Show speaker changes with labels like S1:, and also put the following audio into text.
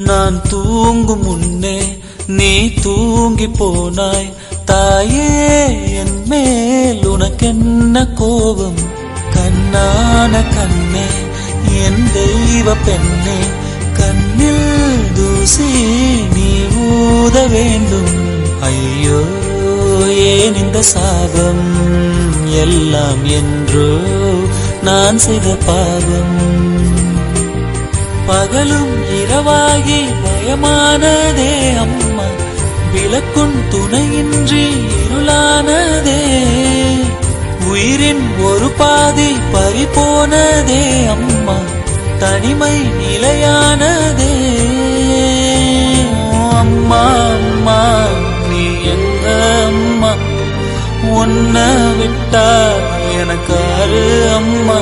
S1: நான் தூங்கும் முன்னே நீ தூங்கி போனாய் தாயே, என் மேல் உனக்கென்ன கோபம்? கண்ணான கண்ணே, என் தெய்வ பெண்ணே, கண்ணில் தூசி நீ ஊத வேண்டும். ஐயோ ஏன் இந்த சாபம் எல்லாம் என்றோ நான் செய்த பாவம். பகலும் இரவாகி பயமானதே அம்மா, விளக்குன் துணையின்றி இருளானதே. உயிரின் ஒரு பாதி பறிபோனதே அம்மா, தனிமை நிலையானதே. அம்மா அம்மா நீ எங்க அம்மா, உன்னை விட்டா எனக்கு அரு அம்மா.